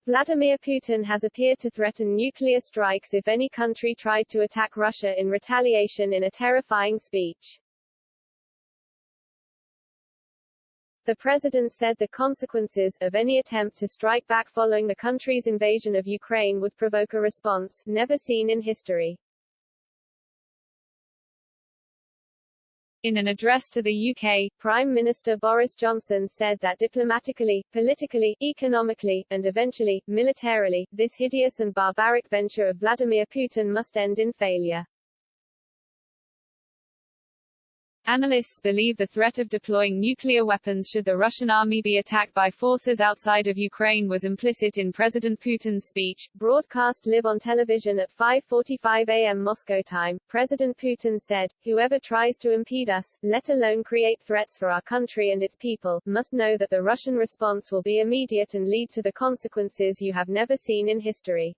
Vladimir Putin has appeared to threaten nuclear strikes if any country tried to attack Russia in retaliation in a terrifying speech. The president said the consequences of any attempt to strike back following the country's invasion of Ukraine would provoke a response never seen in history. In an address to the UK, Prime Minister Boris Johnson said that diplomatically, politically, economically, and eventually, militarily, this hideous and barbaric venture of Vladimir Putin must end in failure. Analysts believe the threat of deploying nuclear weapons should the Russian army be attacked by forces outside of Ukraine was implicit in President Putin's speech, broadcast live on television at 5:45 a.m. Moscow time. President Putin said, "Whoever tries to impede us, let alone create threats for our country and its people, must know that the Russian response will be immediate and lead to the consequences you have never seen in history.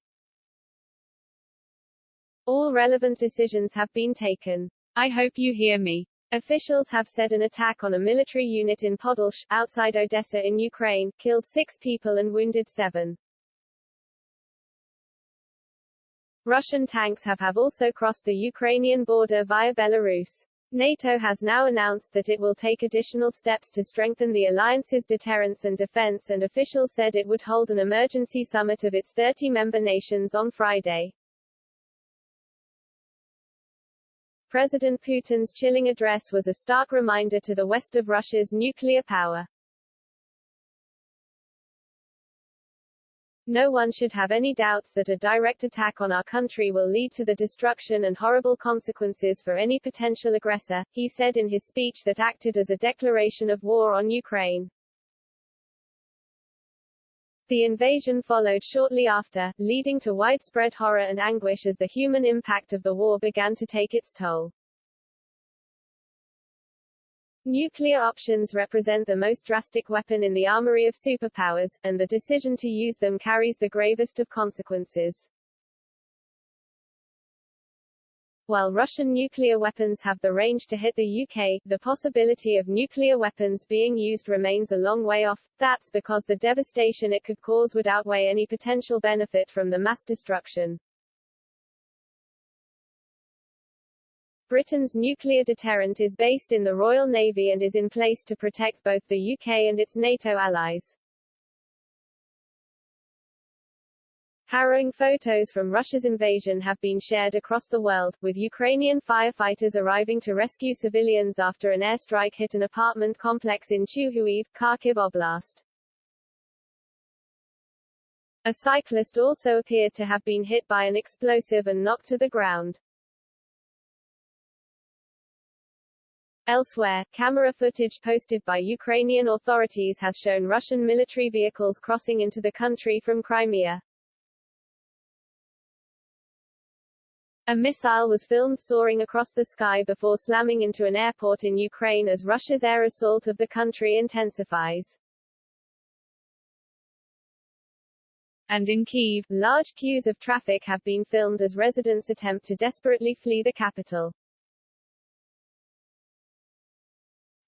All relevant decisions have been taken. I hope you hear me." Officials have said an attack on a military unit in Podolsk, outside Odessa in Ukraine, killed 6 people and wounded 7. Russian tanks have also crossed the Ukrainian border via Belarus. NATO has now announced that it will take additional steps to strengthen the alliance's deterrence and defense, and officials said it would hold an emergency summit of its 30 member nations on Friday. President Putin's chilling address was a stark reminder to the West of Russia's nuclear power. No one should have any doubts that a direct attack on our country will lead to the destruction and horrible consequences for any potential aggressor, he said in his speech that acted as a declaration of war on Ukraine. The invasion followed shortly after, leading to widespread horror and anguish as the human impact of the war began to take its toll. Nuclear options represent the most drastic weapon in the armory of superpowers, and the decision to use them carries the gravest of consequences. While Russian nuclear weapons have the range to hit the UK, the possibility of nuclear weapons being used remains a long way off. That's because the devastation it could cause would outweigh any potential benefit from the mass destruction. Britain's nuclear deterrent is based in the Royal Navy and is in place to protect both the UK and its NATO allies. Harrowing photos from Russia's invasion have been shared across the world, with Ukrainian firefighters arriving to rescue civilians after an airstrike hit an apartment complex in Chuhuiv, Kharkiv Oblast. A cyclist also appeared to have been hit by an explosive and knocked to the ground. Elsewhere, camera footage posted by Ukrainian authorities has shown Russian military vehicles crossing into the country from Crimea. A missile was filmed soaring across the sky before slamming into an airport in Ukraine as Russia's air assault of the country intensifies. And in Kyiv, large queues of traffic have been filmed as residents attempt to desperately flee the capital.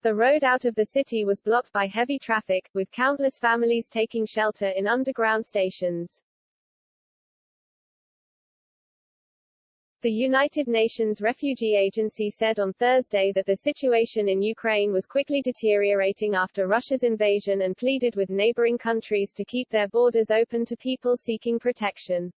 The road out of the city was blocked by heavy traffic, with countless families taking shelter in underground stations. The United Nations Refugee Agency said on Thursday that the situation in Ukraine was quickly deteriorating after Russia's invasion and pleaded with neighboring countries to keep their borders open to people seeking protection.